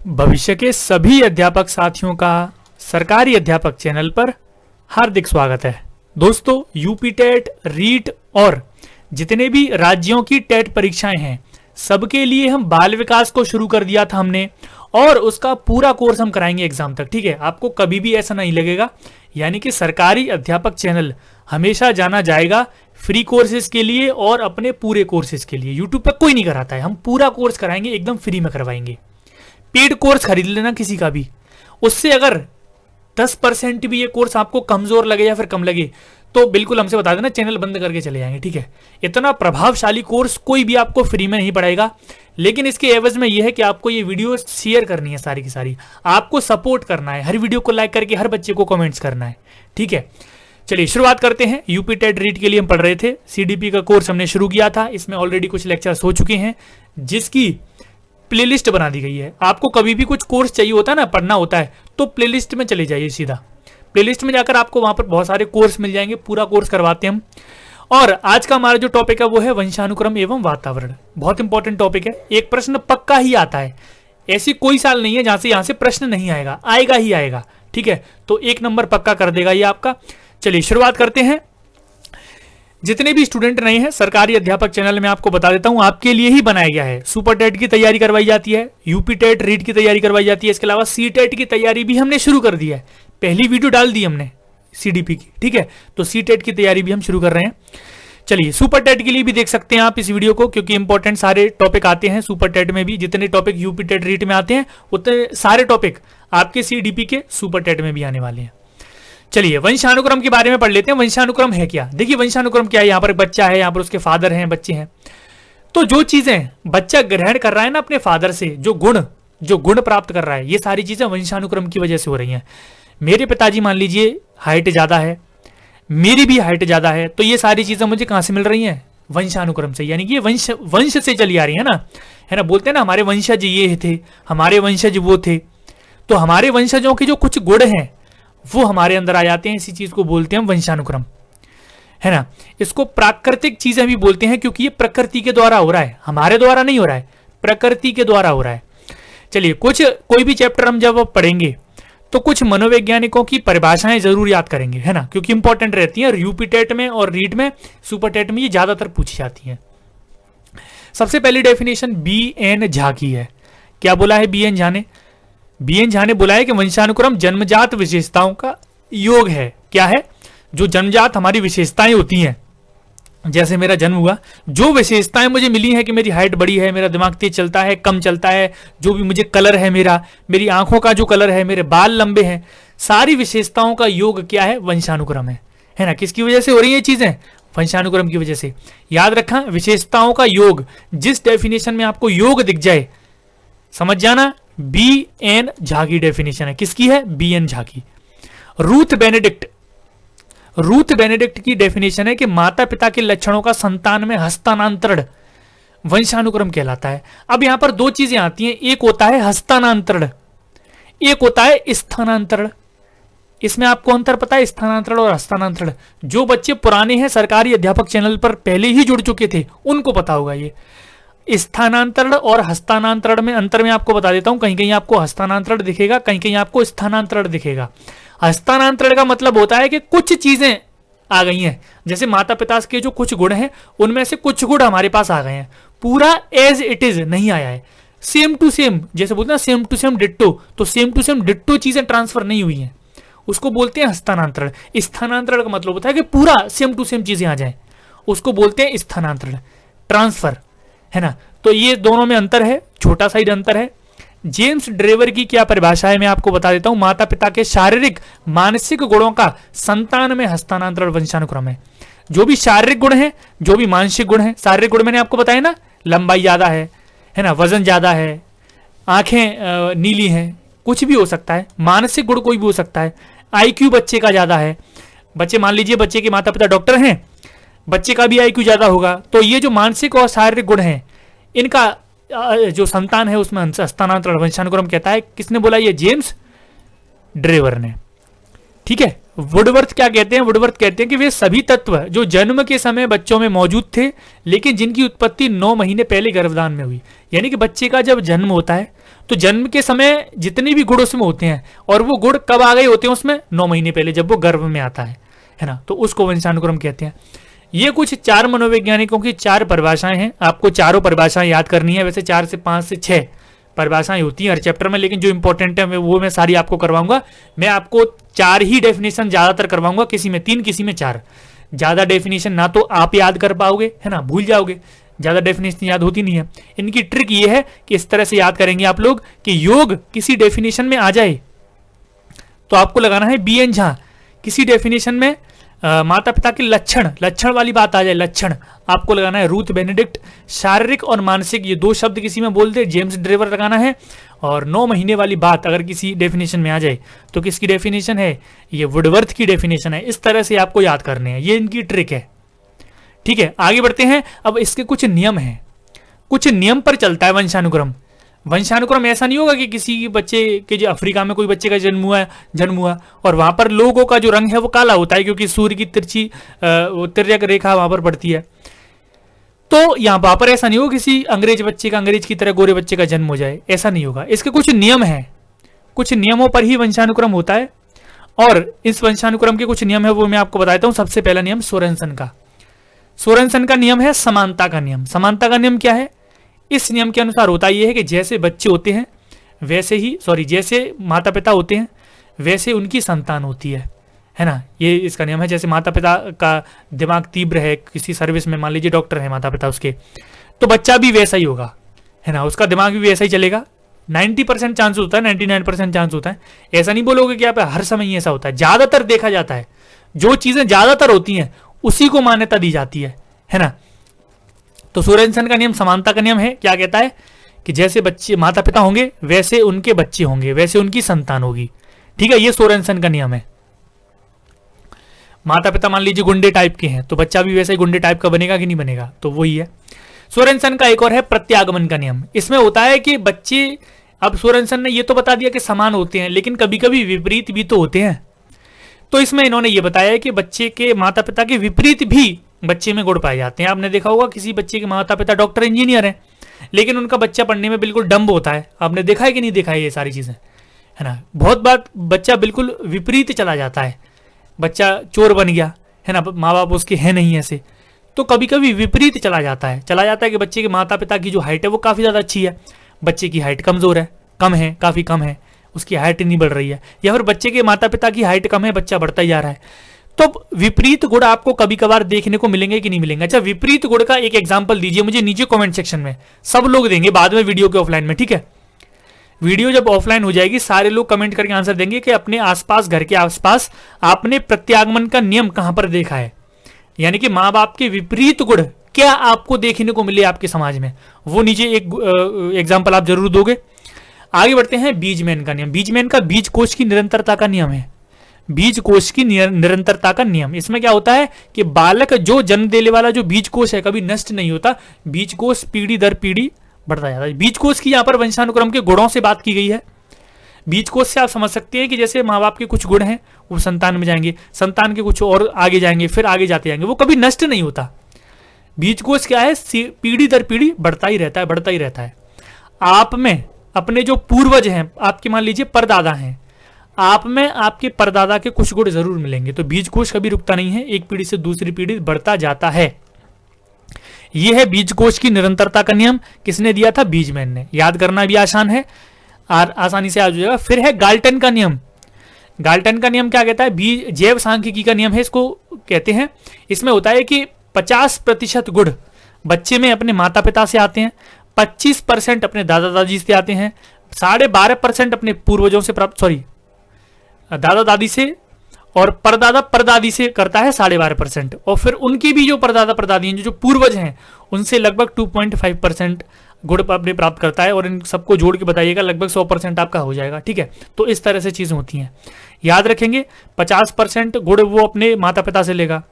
भविष्य के सभी अध्यापक साथियों का सरकारी अध्यापक चैनल पर हार्दिक स्वागत है। दोस्तों, यूपी टेट, रीट और जितने भी राज्यों की टेट परीक्षाएं हैं सबके लिए हम बाल विकास को शुरू कर दिया था हमने, और उसका पूरा कोर्स हम कराएंगे एग्जाम तक। ठीक है, आपको कभी भी ऐसा नहीं लगेगा, यानी कि सरकारी अध्यापक चैनल हमेशा जाना जाएगा फ्री कोर्सेज के लिए और अपने पूरे कोर्सेज के लिए। यूट्यूब पर कोई नहीं कराता है, हम पूरा कोर्स कराएंगे, एकदम फ्री में करवाएंगे। पेड कोर्स खरीद लेना किसी का भी, उससे अगर 10% भी ये कोर्स आपको कमजोर लगे या फिर कम लगे तो बिल्कुल हमसे बता देना, चैनल बंद करके चले जाएंगे। ठीक है, इतना प्रभावशाली कोर्स कोई भी आपको फ्री में नहीं पढ़ाएगा, लेकिन इसके एवज में यह है कि आपको ये वीडियो शेयर करनी है, सारी की सारी आपको सपोर्ट करना है, हर वीडियो को लाइक करके हर बच्चे को कमेंट्स करना है। ठीक है, चलिए शुरुआत करते हैं। यूपी टेट रीट के लिए हम पढ़ रहे थे, सीडीपी का कोर्स हमने शुरू किया था, इसमें ऑलरेडी कुछ लेक्चर्स हो चुके हैं जिसकी प्लेलिस्ट बना दी गई है। आपको कभी भी कुछ कोर्स चाहिए होता है ना, पढ़ना होता है, तो प्लेलिस्ट में चले जाइए, सीधा प्लेलिस्ट में जाकर आपको वहां पर बहुत सारे कोर्स मिल जाएंगे, पूरा कोर्स करवाते हैं हम। और आज का हमारा जो टॉपिक है वो है वंशानुक्रम एवं वातावरण। बहुत इंपॉर्टेंट टॉपिक है, एक प्रश्न पक्का ही आता है, ऐसी कोई साल नहीं है जहां से यहां से प्रश्न नहीं आएगा, आएगा ही आएगा। ठीक है, तो 1 नंबर पक्का कर देगा ये आपका। चलिए शुरुआत करते हैं। जितने भी स्टूडेंट नए हैं, सरकारी अध्यापक चैनल में आपको बता देता हूं, आपके लिए ही बनाया गया है। सुपर टेट की तैयारी करवाई जाती है, यूपी टेट रीट की तैयारी करवाई जाती है, इसके अलावा सी टेट की तैयारी भी हमने शुरू कर दी है, पहली वीडियो डाल दी हमने सीडीपी की। ठीक है, तो सी टेट की तैयारी भी हम शुरू कर रहे हैं। चलिए, सुपर टेट के लिए भी देख सकते हैं आप इस वीडियो को, क्योंकि इंपॉर्टेंट सारे टॉपिक आते हैं सुपर टेट में भी। जितने टॉपिक यूपी टेट रीट में आते हैं उतने सारे टॉपिक आपके सीडीपी के सुपर टेट में भी आने वाले हैं। चलिए, वंशानुक्रम के बारे में पढ़ लेते हैं। वंशानुक्रम है क्या? देखिए, वंशानुक्रम क्या है, यहाँ पर एक बच्चा है, यहाँ पर उसके फादर हैं, बच्चे हैं, तो जो चीजें बच्चा ग्रहण कर रहा है ना अपने फादर से, जो गुण प्राप्त कर रहा है, ये सारी चीजें वंशानुक्रम की वजह से हो रही हैं। मेरे पिताजी मान लीजिए हाइट ज्यादा है, मेरी भी हाइट ज्यादा है, तो ये सारी चीजें मुझे कहां से मिल रही हैं? वंशानुक्रम से, यानी कि ये वंश से चली आ रही है ना, बोलते हैं ना हमारे वंशज ये थे, हमारे वंशज वो थे, तो हमारे वंशजों के जो कुछ गुण हैं वो हमारे अंदर आ जाते हैं, इसी चीज को बोलते हैं वंशानुक्रम, है ना। इसको प्राकृतिक चीजें भी बोलते हैं, क्योंकि ये प्रकृति के द्वारा हो रहा है, हमारे द्वारा नहीं हो रहा है, प्रकृति के द्वारा हो रहा है। चलिए, कोई भी चैप्टर हम जब पढ़ेंगे तो कुछ मनोवैज्ञानिकों की परिभाषाएं जरूर याद करेंगे, है ना, क्योंकि इंपॉर्टेंट रहती है। यूपी टेट में और रीट में, सुपर टेट में ये ज्यादातर पूछी जाती है। सबसे पहली डेफिनेशन बी.एन. झा की है। क्या बोला है बी.एन. झा ने? बी.एन. झा ने बोला है कि वंशानुक्रम जन्मजात विशेषताओं का योग है। क्या है? जो जन्मजात हमारी विशेषताएं होती हैं, जैसे मेरा जन्म हुआ, जो विशेषताएं मुझे मिली है कि मेरी हाइट बड़ी है, मेरा दिमाग तेज चलता है, कम चलता है, जो भी मुझे कलर है, मेरी आंखों का जो कलर है, मेरे बाल लंबे हैं, सारी विशेषताओं का योग क्या है? वंशानुक्रम है ना। किसकी वजह से हो रही है ये चीजें? वंशानुक्रम की वजह से। याद रखा, विशेषताओं का योग, जिस डेफिनेशन में आपको योग दिख जाए समझ जाना, बी.एन. झा की डेफिनेशन है। किसकी है? बी.एन. झा की। रूथ बेनेडिक्ट की डेफिनेशन है कि माता पिता के लक्षणों का संतान में हस्तांतरण वंशानुक्रम कहलाता है। अब यहां पर 2 चीजें आती हैं, एक होता है हस्तांतरण, एक होता है स्थानांतरण। इसमें आपको अंतर पता है, स्थानांतरण और हस्तांतरण? जो बच्चे पुराने हैं, सरकारी अध्यापक चैनल पर पहले ही जुड़ चुके थे, उनको पता होगा ये। स्थानांतरण और हस्तांतरण में अंतर मैं आपको बता देता हूं। कहीं कहीं आपको हस्तांतरण दिखेगा, कहीं कहीं आपको स्थानांतरण दिखेगा। हस्तांतरण का मतलब होता है कि कुछ चीजें आ गई हैं, जैसे माता पिता के जो कुछ गुण हैं उनमें से कुछ गुण हमारे पास आ गए हैं, पूरा एज इट इज नहीं आया है, सेम टू सेम, जैसे बोलते हैं सेम टू सेम डिट्टो, तो सेम टू सेम डिट्टो चीजें ट्रांसफर नहीं हुई हैं, उसको बोलते हैं हस्तांतरण। स्थानांतरण का मतलब होता है कि पूरा सेम टू सेम चीजें आ जाए, उसको बोलते हैं स्थानांतरण, ट्रांसफर, है ना। तो ये दोनों में अंतर है, छोटा सा ही अंतर है। जेम्स ड्रेवर की क्या परिभाषा है मैं आपको बता देता हूं। माता पिता के शारीरिक मानसिक गुणों का संतान में हस्तांतरण वंशानुक्रम है। जो भी शारीरिक गुण है, जो भी मानसिक गुण है, शारीरिक गुण मैंने आपको बताया ना, लंबाई ज्यादा है ना, वजन ज्यादा है, आंखें नीली हैं, कुछ भी हो सकता है। मानसिक गुण कोई भी हो सकता है। IQ बच्चे का ज्यादा है, बच्चे मान लीजिए बच्चे के माता पिता डॉक्टर हैं, बच्चे का भी IQ ज्यादा होगा, तो ये जो मानसिक और शारीरिक गुण हैं, इनका जो संतान है उसमें हस्तांतरण वंशानुक्रम कहता है। किसने बोला? ये जेम्स ड्रेवर ने। ठीक है, वुडवर्थ क्या कहते हैं? वुडवर्थ कहते हैं कि वे सभी तत्व जो जन्म के समय बच्चों में मौजूद थे, लेकिन जिनकी उत्पत्ति 9 महीने पहले गर्भधान में हुई। यानी कि बच्चे का जब जन्म होता है तो जन्म के समय जितने भी गुण उसमें होते हैं, और वो गुण कब आ गए होते हैं उसमें, 9 महीने पहले जब वो गर्भ में आता है ना, तो उसको वंशानुक्रम कहते हैं। ये कुछ 4 मनोवैज्ञानिकों की 4 परिभाषाएं हैं, आपको चारों परिभाषाएं याद करनी है। वैसे 4 से 5 से 6 परिभाषाएं होती हैं हर चैप्टर में, लेकिन जो इंपॉर्टेंट है वो मैं सारी आपको करवाऊंगा। मैं आपको 4 ही डेफिनेशन ज्यादातर करवाऊंगा, किसी में 3 किसी में 4। ज्यादा डेफिनेशन ना तो आप याद कर पाओगे, है ना, भूल जाओगे, ज्यादा डेफिनेशन याद होती नहीं है। इनकी ट्रिक ये है कि इस तरह से याद करेंगे आप लोग कि योग किसी डेफिनेशन में आ जाए तो आपको लगाना है बी एन झा। किसी डेफिनेशन में माता पिता के लक्षण वाली बात आ जाए, लक्षण आपको लगाना है रूथ बेनेडिक्ट। शारीरिक और मानसिक, ये 2 शब्द किसी में बोल दे, जेम्स ड्रेवर लगाना है। और 9 महीने वाली बात अगर किसी डेफिनेशन में आ जाए तो किसकी डेफिनेशन है, ये वुडवर्थ की डेफिनेशन है। इस तरह से आपको याद करने हैं, ये इनकी ट्रिक है। ठीक है, आगे बढ़ते हैं। अब इसके कुछ नियम हैं, कुछ नियम पर चलता है वंशानुक्रम। वंशानुक्रम ऐसा नहीं होगा कि किसी बच्चे के, जो अफ्रीका में कोई बच्चे का जन्म हुआ और वहां पर लोगों का जो रंग है वो काला होता है क्योंकि सूर्य की तिर्यक रेखा वहां पर पड़ती है। तो यहाँ पर ऐसा नहीं होगा किसी अंग्रेज बच्चे का अंग्रेज की तरह गोरे बच्चे का जन्म हो जाए, ऐसा नहीं होगा। इसके कुछ नियम हैं, कुछ नियमों पर ही वंशानुक्रम होता है। और इस वंशानुक्रम के कुछ नियम है वो मैं आपको बताता हूं। सबसे पहला नियम सोरेनसन का नियम है समानता का नियम। समानता का नियम क्या है? इस नियम के अनुसार होता यह है कि जैसे बच्चे होते हैं वैसे ही जैसे माता पिता होते हैं वैसे उनकी संतान होती है ना। ये इसका नियम है। जैसे माता पिता का दिमाग तीव्र है, किसी सर्विस में मान लीजिए डॉक्टर है माता पिता उसके, तो बच्चा भी वैसा ही होगा, है ना, उसका दिमाग भी वैसा ही चलेगा। 90% चांस होता है, 99% चांस होता है। ऐसा नहीं बोलोगे कि आप हर समय ऐसा होता है, ज्यादातर देखा जाता है। जो चीजें ज्यादातर होती हैं उसी को मान्यता दी जाती है ना। तो सोरेनसन का नियम समानता का नियम है। क्या कहता है कि जैसे बच्चे माता पिता होंगे वैसे उनके बच्चे होंगे, वैसे उनकी संतान होगी। ठीक है, ये सोरेनसन का नियम है। माता पिता मान लीजिए गुंडे टाइप के हैं तो बच्चा भी वैसे ही गुंडे टाइप का बनेगा कि नहीं बनेगा, तो वही है। सोरेनसन का एक और है प्रत्यागमन का नियम। इसमें होता है कि बच्चे, अब सोरेनसन ने ये तो बता दिया कि समान होते हैं, लेकिन कभी कभी विपरीत भी तो होते हैं। तो इसमें इन्होंने ये बताया कि बच्चे के माता पिता के विपरीत भी बच्चे में गुण पाए जाते हैं। आपने देखा होगा किसी बच्चे के माता पिता डॉक्टर इंजीनियर हैं लेकिन उनका बच्चा पढ़ने में बिल्कुल डम्ब होता है। आपने देखा है कि नहीं देखा है ये सारी चीजें, है ना। बहुत बार बच्चा बिल्कुल विपरीत चला जाता है, बच्चा चोर बन गया, है ना, माँ बाप उसके हैं नहीं ऐसे, तो कभी कभी विपरीत चला जाता है कि बच्चे के माता पिता की जो हाइट है वो काफी ज्यादा अच्छी है, बच्चे की हाइट कमजोर है, काफी कम है, उसकी हाइट नहीं बढ़ रही है, या फिर बच्चे के माता पिता की हाइट कम है, बच्चा बढ़ता ही जा रहा है। तो विपरीत गुण आपको कभी कभार देखने को मिलेंगे कि नहीं मिलेंगे। अच्छा, विपरीत गुण का एक एग्जांपल दीजिए मुझे नीचे कमेंट सेक्शन में, सब लोग देंगे बाद में वीडियो के ऑफलाइन में, ठीक है। वीडियो जब ऑफलाइन हो जाएगी सारे लोग कमेंट करके आंसर देंगे कि अपने आसपास, घर के आसपास आपने प्रत्यागमन का नियम कहां पर देखा है, यानी कि माँ बाप के विपरीत गुण क्या आपको देखने को मिले आपके समाज में, वो नीचे एक एग्जाम्पल आप जरूर दोगे। आगे बढ़ते हैं बीजमैन का नियम। बीजमैन का बीज कोश की निरंतरता का नियम है। बीज कोश की निरंतरता का नियम, इसमें क्या होता है कि बालक जो जन्म देने वाला जो बीज कोश है कभी नष्ट नहीं होता, बीज कोश पीढ़ी दर पीढ़ी बढ़ता जाता है। बीज कोश की यहाँ पर वंशानुक्रम के गुणों से बात की गई है। बीज कोश से आप समझ सकते हैं कि जैसे माँ बाप के कुछ गुण हैं वो संतान में जाएंगे, संतान के कुछ और आगे जाएंगे, फिर आगे जाते जाएंगे, वो कभी नष्ट नहीं होता। बीज कोश क्या है, पीढ़ी दर पीढ़ी बढ़ता ही रहता है। आप में अपने जो पूर्वज हैं, आपके मान लीजिए परदादा हैं, आप में आपके परदादा के कुछ गुण जरूर मिलेंगे। तो बीज कोश कभी रुकता नहीं है, एक पीढ़ी से दूसरी पीढ़ी बढ़ता जाता है। यह है बीज कोश की निरंतरता का नियम। किसने दिया था? बीजमैन ने। याद करना भी आसान है, आसानी से आ जाएगा। फिर है गाल्टन का नियम। गाल्टन का नियम क्या कहता है? बीज जैव सांख्यिकी का नियम है इसको कहते हैं। इसमें होता है कि 50% गुण बच्चे में अपने माता पिता से आते हैं, 25% अपने दादा दादी से आते हैं, 12.5% अपने पूर्वजों से प्राप्त, दादा दादी से, और परदादा परदादी से करता है 12.5%, और फिर उनकी भी जो परदादा परदादी हैं, जो पूर्वज हैं, उनसे लगभग 2.5% गुण अपने प्राप्त करता है। और इन सबको जोड़ के बताइएगा, लगभग 100% आपका हो जाएगा, ठीक है। तो इस तरह से चीजें होती हैं, याद रखेंगे। 50% गुण वो अपने माता पिता से लेगा,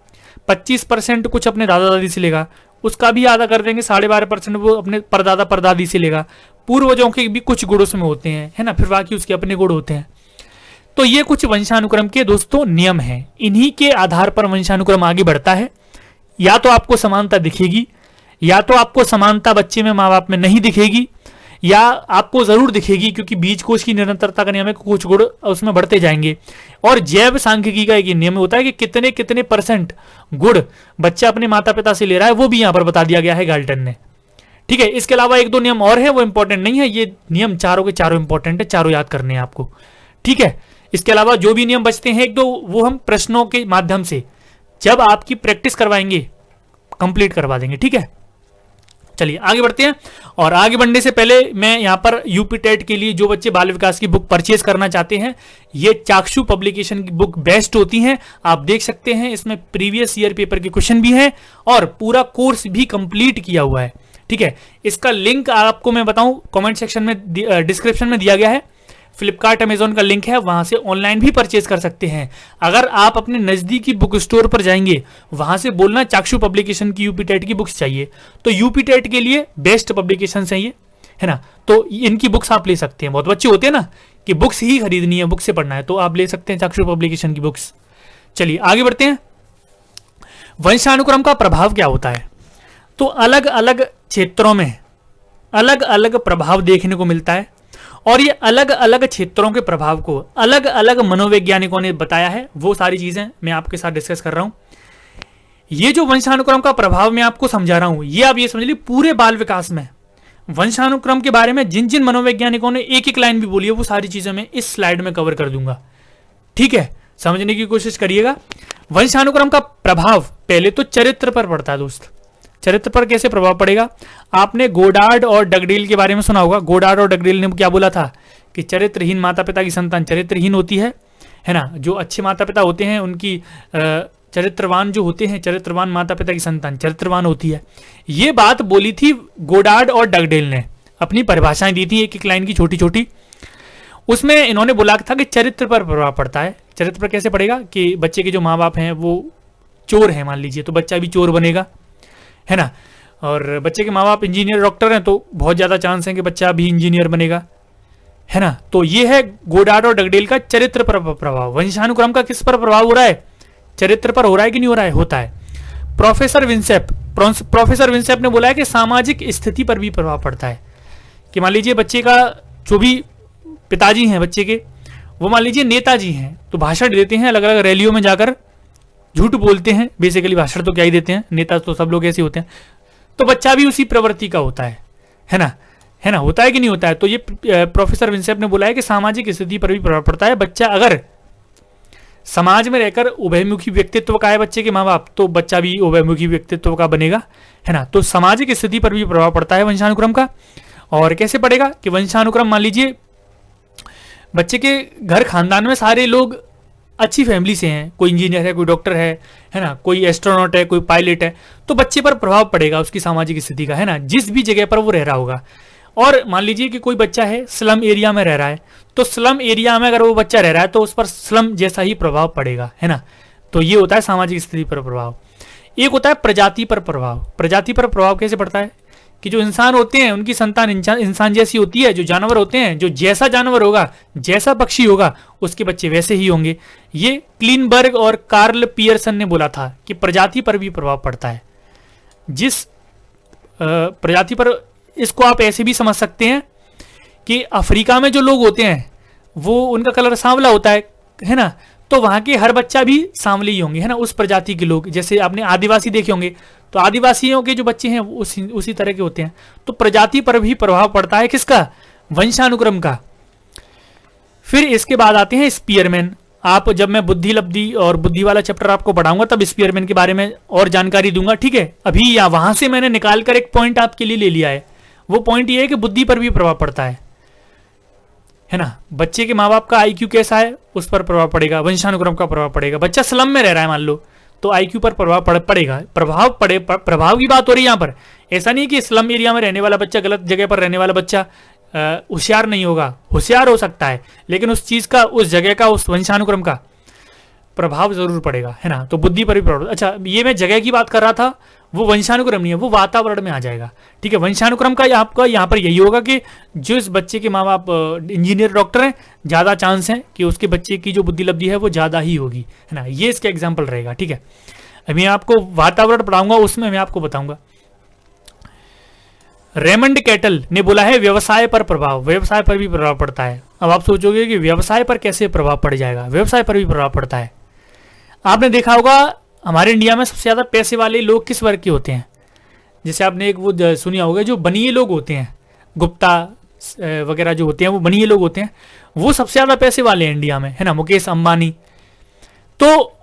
25% कुछ अपने दादा दादी से लेगा, उसका भी आधा कर देंगे, 12.5% वो अपने परदादा परदादी से लेगा। पूर्वजों के भी कुछ गुण उसमें होते हैं, है ना, फिर बाकी उसके अपने गुण होते हैं। तो ये कुछ वंशानुक्रम के दोस्तों नियम हैं। इन्हीं के आधार पर वंशानुक्रम आगे बढ़ता है। या तो आपको समानता दिखेगी, या तो आपको समानता बच्चे में माँ बाप में नहीं दिखेगी, या आपको जरूर दिखेगी, क्योंकि बीज कोश की निरंतरता का नियम है, कुछ गुण उसमें बढ़ते जाएंगे। और जैव सांख्यिकी का एक नियम होता है कि कितने कितने % गुण बच्चा अपने माता पिता से ले रहा है, वो भी यहां पर बता दिया गया है गाल्टन ने। ठीक है, इसके अलावा एक दो नियम और है, वो इंपॉर्टेंट नहीं है, ये नियम चारों के चारों इंपॉर्टेंट है, चारों याद करने हैं आपको। ठीक है, इसके अलावा जो भी नियम बचते हैं एक दो, वो हम प्रश्नों के माध्यम से जब आपकी प्रैक्टिस करवाएंगे कंप्लीट करवा देंगे। ठीक है, चलिए आगे बढ़ते हैं। और आगे बढ़ने से पहले मैं यहां पर यूपी टेट के लिए जो बच्चे बाल विकास की बुक परचेज करना चाहते हैं, ये चाक्षु पब्लिकेशन की बुक बेस्ट होती हैं। आप देख सकते हैं इसमें प्रीवियस ईयर पेपर के क्वेश्चन भी हैं और पूरा कोर्स भी कंप्लीट किया हुआ है। ठीक है, इसका लिंक आपको मैं बताऊं कमेंट सेक्शन में, डिस्क्रिप्शन में दिया गया है। फ्लिपकार्ट अमेजोन का लिंक है, वहां से ऑनलाइन भी परचेज कर सकते हैं। अगर आप अपने नजदीकी बुक स्टोर पर जाएंगे, वहां से बोलना चाक्षु पब्लिकेशन की यूपी टेट की बुक्स चाहिए, तो यूपी टेट के लिए बेस्ट पब्लिकेशन है ये, है ना। तो इनकी बुक्स आप ले सकते हैं। बहुत बच्चे होते हैं ना कि बुक्स ही खरीदनी है, बुक्स से पढ़ना है, तो आप ले सकते हैं चाक्षु पब्लिकेशन की बुक्स। चलिए आगे बढ़ते हैं। वंशानुक्रम का प्रभाव क्या होता है? तो अलग अलग क्षेत्रों में अलग अलग प्रभाव देखने को मिलता है, और ये अलग अलग क्षेत्रों के प्रभाव को अलग अलग मनोवैज्ञानिकों ने बताया है। वो सारी चीजें मैं आपके साथ डिस्कस कर रहा हूं। ये जो वंशानुक्रम का प्रभाव मैं आपको समझा रहा हूं, ये आप ये समझ लीजिए पूरे बाल विकास में वंशानुक्रम के बारे में जिन जिन मनोवैज्ञानिकों ने एक एक लाइन भी बोली है, वो सारी चीजें मैं इस स्लाइड में कवर कर दूंगा। ठीक है, समझने की कोशिश करिएगा। वंशानुक्रम का प्रभाव पहले तो चरित्र पर पड़ता है दोस्त। चरित्र पर कैसे प्रभाव पड़ेगा? आपने गोडार्ड और डगडेल के बारे में सुना होगा। गोडार्ड और डगडेल ने क्या बोला था कि चरित्रहीन माता पिता की संतान चरित्रहीन होती है ना। जो अच्छे माता पिता होते हैं उनकी चरित्रवान जो होते हैं, चरित्रवान माता पिता की संतान चरित्रवान होती है। ये बात बोली थी गोडार्ड और डगडेल ने, अपनी परिभाषाएं दी थी एक एक लाइन की छोटी छोटी। उसमें इन्होंने बोला था कि चरित्र पर प्रभाव पड़ता है। चरित्र पर कैसे पड़ेगा कि बच्चे के जो माँ बाप हैं वो चोर हैं मान लीजिए, तो बच्चा भी चोर बनेगा, है ना। और बच्चे के माँ बाप इंजीनियर डॉक्टर हैं, तो बहुत ज्यादा चांस है कि बच्चा भी इंजीनियर बनेगा, है ना। तो ये है गोडार्ड और डगडेल का चरित्र पर प्रभाव। वंशानुक्रम का किस पर प्रभाव हो रहा है? चरित्र पर हो रहा है कि नहीं हो रहा है? होता है। प्रोफेसर विंसेप ने बोला है कि सामाजिक स्थिति पर भी प्रभाव पड़ता है। कि मान लीजिए बच्चे का जो भी पिताजी हैं बच्चे के, वो मान लीजिए नेताजी हैं, तो भाषण देते हैं, अलग अलग रैलियों में जाकर झूठ बोलते हैं। बेसिकली भाषण तो क्या ही देते हैं, नेता तो सब लोग ऐसे होते हैं। तो बच्चा भी उसी प्रवृत्ति का होता है ना, है ना। होता है कि नहीं होता है? तो ये प्रोफेसर विंसेप ने बोला है कि सामाजिक स्थिति पर भी प्रभाव पड़ता है। बच्चा अगर समाज में रहकर उभयमुखी व्यक्तित्व का है बच्चे के माँ बाप, तो बच्चा भी उभयमुखी व्यक्तित्व का बनेगा, है ना। तो सामाजिक स्थिति पर भी प्रभाव पड़ता है वंशानुक्रम का। और कैसे पड़ेगा कि वंशानुक्रम, मान लीजिए बच्चे के घर खानदान में सारे लोग अच्छी फैमिली से हैं, कोई इंजीनियर है, कोई डॉक्टर है ना, कोई एस्ट्रोनॉट है, कोई पायलट है, तो बच्चे पर प्रभाव पड़ेगा उसकी सामाजिक स्थिति का, है ना, जिस भी जगह पर वो रह रहा होगा। और मान लीजिए कि कोई बच्चा है स्लम एरिया में रह रहा है, तो स्लम एरिया में अगर वो बच्चा रह रहा है तो उस पर स्लम जैसा ही प्रभाव पड़ेगा, है ना। तो ये होता है सामाजिक स्थिति पर प्रभाव। एक होता है प्रजाति पर प्रभाव। प्रजाति पर प्रभाव कैसे पड़ता है कि जो इंसान होते हैं उनकी संतान इंसान जैसी होती है, जो जानवर होते हैं, जो जैसा जानवर होगा, जैसा पक्षी होगा, उसके बच्चे वैसे ही होंगे। ये क्लीनबर्ग और कार्ल पियर्सन ने बोला था कि प्रजाति पर भी प्रभाव पड़ता है। जिस प्रजाति पर, इसको आप ऐसे भी समझ सकते हैं कि अफ्रीका में जो लोग होते हैं वो उनका कलर सांवला होता है ना, तो वहां के हर बच्चा भी सांवले ही होंगे, है ना, उस प्रजाति के लोग। जैसे आपने आदिवासी देखे होंगे, तो आदिवासियों के जो बच्चे हैं वो उसी तरह के होते हैं। तो प्रजाति पर भी प्रभाव पड़ता है किसका? वंशानुक्रम का। फिर इसके बाद आते हैं स्पीयरमैन। आप जब मैं बुद्धि लब्धि और बुद्धि वाला चैप्टर आपको पढ़ाऊंगा तब स्पीयरमैन के बारे में और जानकारी दूंगा, ठीक है। अभी या वहां से मैंने निकाल कर एक पॉइंट आपके लिए ले लिया है। वो पॉइंट ये है कि बुद्धि पर भी प्रभाव पड़ता है ना। बच्चे के माँ बाप का IQ कैसा है उस पर प्रभाव पड़ेगा, वंशानुक्रम का प्रभाव पड़ेगा। बच्चा स्लम में रह रहा है मान लो, तो IQ पर प्रभाव पड़ेगा। प्रभाव की बात हो रही है यहाँ पर। ऐसा नहीं कि स्लम एरिया में रहने वाला बच्चा, गलत जगह पर रहने वाला बच्चा होशियार नहीं होगा, होशियार हो सकता है, लेकिन उस चीज का, उस जगह का, उस वंशानुक्रम का प्रभाव जरूर पड़ेगा, है ना। तो बुद्धि पर भी प्रभाव। अच्छा, ये मैं जगह की बात कर रहा था, वो वंशानुक्रम नहीं है, वो वातावरण में आ जाएगा, ठीक है। वंशानुक्रम का आपका यहाँ पर यही होगा कि जो इस बच्चे के माँ बाप इंजीनियर डॉक्टर हैं, ज्यादा चांस है कि उसके बच्चे की जो बुद्धि लब्धि है वो ज्यादा ही होगी, है ना। ये इसका एग्जाम्पल रहेगा, ठीक है। अभी मैं आपको वातावरण पढ़ाऊंगा, उसमें मैं आपको बताऊंगा। रेमंड कैटल ने बोला है व्यवसाय पर प्रभाव, व्यवसाय पर भी प्रभाव पड़ता है। अब आप सोचोगे कि व्यवसाय पर कैसे प्रभाव पड़ जाएगा, व्यवसाय पर भी प्रभाव पड़ता है। आपने देखा होगा हमारे इंडिया में सबसे ज्यादा पैसे वाले लोग किस वर्ग के होते हैं? जैसे आपने एक वो सुनिया होगा, जो बनिए लोग होते हैं, गुप्ता वगैरह जो होते हैं वो बनिए लोग होते हैं, वो सबसे ज्यादा पैसे वाले हैं इंडिया में, है ना, मुकेश अंबानी। तो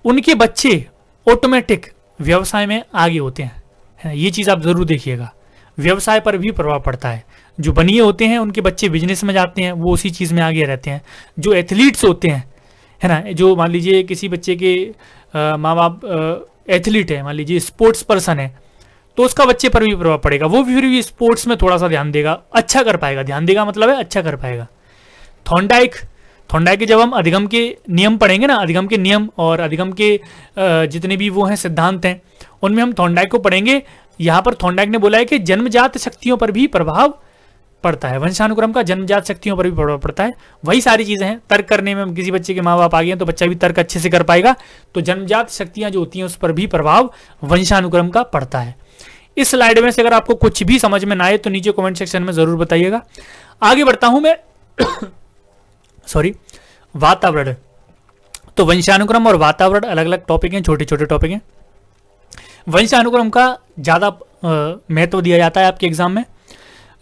उनके बच्चे ऑटोमेटिक व्यवसाय में आगे होते हैं, है ना, ये चीज आप जरूर देखिएगा। व्यवसाय पर भी प्रभाव पड़ता है। जो बनिए होते हैं उनके बच्चे बिजनेस में जाते हैं, वो उसी चीज में आगे रहते हैं। जो एथलीट्स होते हैं, है ना, जो मान लीजिए किसी बच्चे के माँ बाप एथलीट है, मान लीजिए स्पोर्ट्स पर्सन है, तो उसका बच्चे पर भी प्रभाव पड़ेगा। वो भी फिर भी स्पोर्ट्स में थोड़ा सा ध्यान देगा, अच्छा कर पाएगा। ध्यान देगा मतलब है अच्छा कर पाएगा। थॉर्नडाइक के जब हम अधिगम के नियम पढ़ेंगे ना, अधिगम के नियम और अधिगम के जितने भी वो हैं सिद्धांत हैं, उनमें हम थॉर्नडाइक को पढ़ेंगे। यहाँ पर थॉर्नडाइक ने बोला है कि जन्मजात शक्तियों पर भी प्रभाव पड़ता है, वंशानुक्रम का जन्मजात शक्तियों पर भी प्रभाव पड़ता है। वही सारी चीजें हैं। तर्क करने में किसी बच्चे के माँ बाप आ गए हैं तो बच्चा भी तर्क अच्छे से कर पाएगा, तो जन्मजात शक्तियां जो होती हैं उस पर भी प्रभाव वंशानुक्रम का पड़ता है। इस स्लाइड में से अगर आपको कुछ भी समझ में ना आए तो नीचे कमेंट सेक्शन में जरूर बताइएगा। आगे बढ़ता हूं मैं सॉरी, वातावरण। तो वंशानुक्रम और वातावरण अलग अलग टॉपिक हैं, छोटे छोटे टॉपिक हैं। वंशानुक्रम का ज्यादा महत्व दिया जाता है आपके एग्जाम में।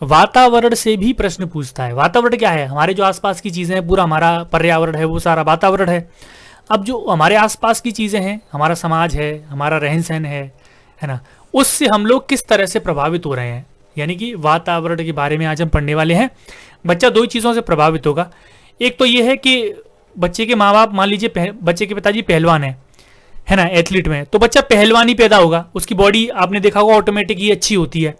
वातावरण से भी प्रश्न पूछता है। वातावरण क्या है? हमारे जो आसपास की चीजें हैं, पूरा हमारा पर्यावरण है, वो सारा वातावरण है। अब जो हमारे आसपास की चीजें हैं, हमारा समाज है, हमारा रहन सहन है ना, उससे हम लोग किस तरह से प्रभावित हो रहे हैं, यानी कि वातावरण के बारे में आज हम पढ़ने वाले हैं। बच्चा दो ही चीजों से प्रभावित होगा। एक तो ये है कि बच्चे के माँ बाप, मान लीजिए बच्चे के पिताजी पहलवान है ना, एथलीट में, तो बच्चा पहलवान ही पैदा होगा, उसकी बॉडी आपने देखा होगा ऑटोमेटिक ही अच्छी होती है।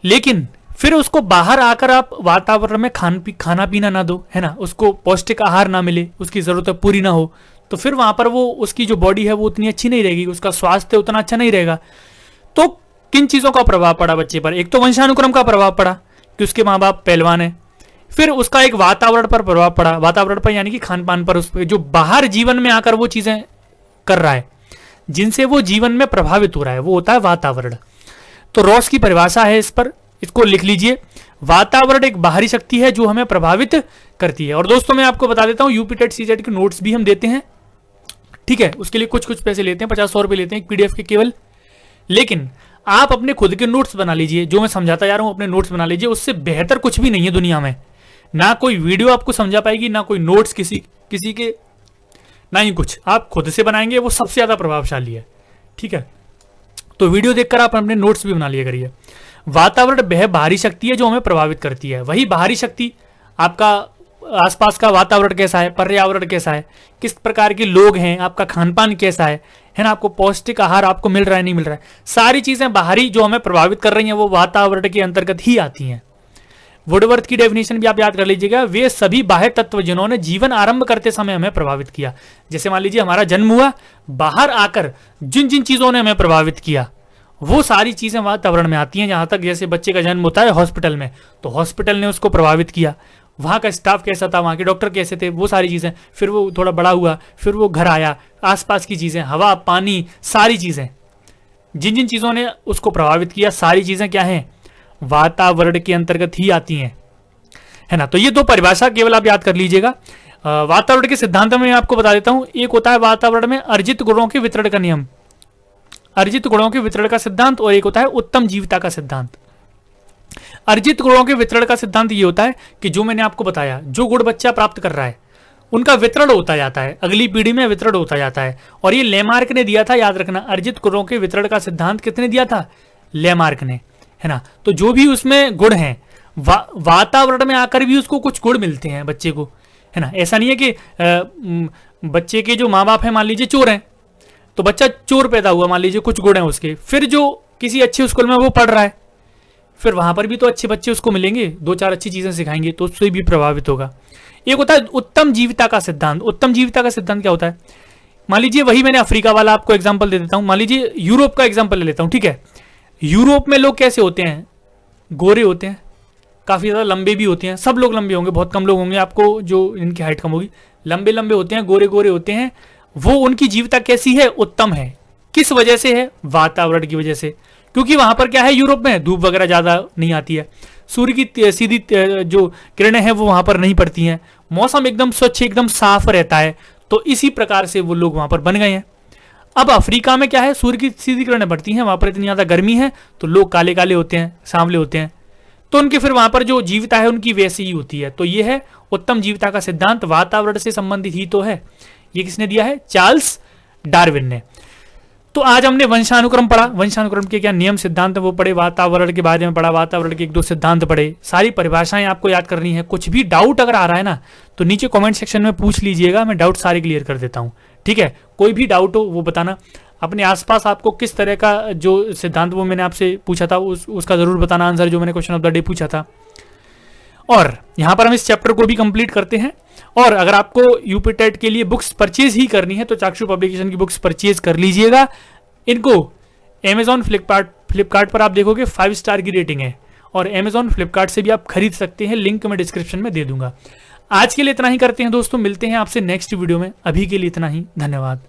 लेकिन फिर उसको बाहर आकर आप वातावरण में खाना पीना ना दो, है ना, उसको पौष्टिक आहार ना मिले, उसकी जरूरत पूरी ना हो, तो फिर वहां पर वो उसकी जो बॉडी है वो उतनी अच्छी नहीं रहेगी, उसका स्वास्थ्य उतना अच्छा नहीं रहेगा। तो किन चीजों का प्रभाव पड़ा बच्चे पर? एक तो वंशानुक्रम का प्रभाव पड़ा कि उसके माँ बाप पहलवान है। फिर उसका एक वातावरण पर प्रभाव पड़ा, वातावरण पर यानी कि खान पान पर, उस पर जो बाहर जीवन में आकर वो चीजें कर रहा है, जिनसे वो जीवन में प्रभावित हो रहा है, वो होता है वातावरण। तो रॉस की परिभाषा है इस पर, इसको लिख लीजिए। वातावरण एक बाहरी शक्ति है जो हमें प्रभावित करती है। और दोस्तों मैं आपको बता देता हूं, यूपी टेट सीजेट के नोट्स भी हम देते हैं, ठीक है, उसके लिए कुछ पैसे लेते हैं, 50-100 रुपए लेते हैं पीडीएफ के केवल। लेकिन आप अपने खुद के नोट्स बना लीजिए, जो मैं समझाता जा रहा हूं अपने नोट्स बना लीजिए। उससे बेहतर कुछ भी नहीं है दुनिया में। ना कोई वीडियो आपको समझा पाएगी, ना कोई नोट्स किसी के, ना ही कुछ। आप खुद से बनाएंगे, वो सबसे ज्यादा प्रभावशाली है, ठीक है। तो वीडियो देखकर आप अपने नोट्स भी बना लिया करिए। वातावरण वह बाहरी शक्ति है जो हमें प्रभावित करती है। वही बाहरी शक्ति आपका आसपास का वातावरण कैसा है, पर्यावरण कैसा है, किस प्रकार के लोग हैं, आपका खान पान कैसा है ना, आपको पौष्टिक आहार आपको मिल रहा है नहीं मिल रहा है, सारी चीजें बाहरी जो हमें प्रभावित कर रही हैं वो वातावरण के अंतर्गत ही आती हैं। वुडवर्थ की डेफिनेशन भी आप याद कर लीजिएगा, वे सभी बाह्य तत्व जिन्होंने जीवन आरंभ करते समय हमें प्रभावित किया। जैसे मान लीजिए हमारा जन्म हुआ, बाहर आकर जिन जिन चीजों ने हमें प्रभावित किया वो सारी चीजें वातावरण में आती हैं। जहां तक जैसे बच्चे का जन्म होता है हॉस्पिटल में, तो हॉस्पिटल ने उसको प्रभावित किया, वहां का स्टाफ कैसा था, वहां के डॉक्टर कैसे थे, वो सारी चीजें। फिर वो थोड़ा बड़ा हुआ, फिर वो घर आया, आसपास की चीजें, हवा पानी, सारी चीजें, जिन जिन चीजों ने उसको प्रभावित किया, सारी चीजें क्या हैं, वातावरण के अंतर्गत ही आती हैं, है ना। तो ये दो परिभाषा केवल आप याद कर लीजिएगा। वातावरण के सिद्धांत में आपको बता देता हूं। एक होता है वातावरण में अर्जित गुणों के वितरण का नियम, अर्जित गुणों के वितरण का सिद्धांत, और एक होता है उत्तम जीविता का सिद्धांत। अर्जित गुणों के वितरण का सिद्धांत ये होता है कि जो मैंने आपको बताया, जो गुण बच्चा प्राप्त कर रहा है उनका वितरण होता जाता है, अगली पीढ़ी में वितरण होता जाता है। और ये लेमार्क ने दिया था, याद रखना, अर्जित गुणों के वितरण का सिद्धांत किसने दिया था? लेमार्क ने, है ना। तो जो भी उसमें गुण हैं, वातावरण में आकर भी उसको कुछ गुण मिलते हैं बच्चे को, है ना। ऐसा नहीं है कि बच्चे के जो माँ बाप हैं मान लीजिए चोर हैं, तो बच्चा चोर पैदा हुआ, मान लीजिए कुछ गुण हैं उसके, फिर जो किसी अच्छे स्कूल में वो पढ़ रहा है, फिर वहां पर भी तो अच्छे बच्चे उसको मिलेंगे, 2-4 अच्छी चीजें सिखाएंगे, तो उससे भी प्रभावित होगा। एक होता है उत्तम जीविता का सिद्धांत। उत्तम जीविता का सिद्धांत क्या होता है? मान लीजिए वही मैंने अफ्रीका वाला आपको एग्जाम्पल दे देता हूं, मान लीजिए यूरोप का एग्जाम्पल ले लेता हूं, ठीक है। यूरोप में लोग कैसे होते हैं? गोरे होते हैं, काफी ज्यादा लंबे भी होते हैं, सब लोग लंबे होंगे, बहुत कम लोग होंगे आपको जो इनकी हाइट कम होगी, लंबे लंबे होते हैं, गोरे गोरे होते हैं। वो उनकी जीविता कैसी है? उत्तम है। किस वजह से है? वातावरण की वजह से, क्योंकि वहां पर क्या है, यूरोप में धूप वगैरह ज्यादा नहीं आती है, सूर्य की सीधी जो किरणें हैं वो वहां पर नहीं पड़ती हैं, मौसम एकदम स्वच्छ एकदम साफ रहता है। तो इसी प्रकार से वो लोग वहां पर बन गए हैं। अब अफ्रीका में क्या है, सूर्य की सीधी किरणें पड़ती हैं, वहां पर इतनी ज्यादा गर्मी है तो लोग काले काले होते हैं, सांवले होते हैं, तो उनके फिर वहां पर जो जीविता है उनकी वैसी ही होती है। तो ये है उत्तम जीविता का सिद्धांत, वातावरण से संबंधित ही तो है। ये किसने दिया है, चार्ल्स डार्विन ने। तो आज हमने वंशानुक्रम पढ़ा, वंशानुक्रम के क्या नियम सिद्धांत वो पढ़े, वातावरण के बारे में पढ़ा, वातावरण के 1-2 सिद्धांत पढ़े, सारी परिभाषाएं आपको याद करनी है। कुछ भी डाउट अगर आ रहा है ना तो नीचे कमेंट सेक्शन में पूछ लीजिएगा, मैं डाउट सारे क्लियर कर देता हूं, ठीक है। कोई भी डाउट हो वो बताना। अपने आसपास आपको किस तरह का जो सिद्धांत वो मैंने आपसे पूछा था उसका जरूर बताना आंसर, जो मैंने क्वेश्चन ऑफ द डे पूछा था। और यहां पर हम इस चैप्टर को भी कंप्लीट करते हैं। और अगर आपको यूपी टेट के लिए बुक्स परचेज ही करनी है तो चाक्षु पब्लिकेशन की बुक्स परचेज कर लीजिएगा। इनको अमेजॉन फ्लिपकार्ट पर आप देखोगे 5 स्टार की रेटिंग है, और अमेजॉन फ्लिपकार्ट से भी आप खरीद सकते हैं, लिंक मैं डिस्क्रिप्शन में दे दूंगा। आज के लिए इतना ही करते हैं दोस्तों, मिलते हैं आपसे नेक्स्ट वीडियो में। अभी के लिए इतना ही, धन्यवाद।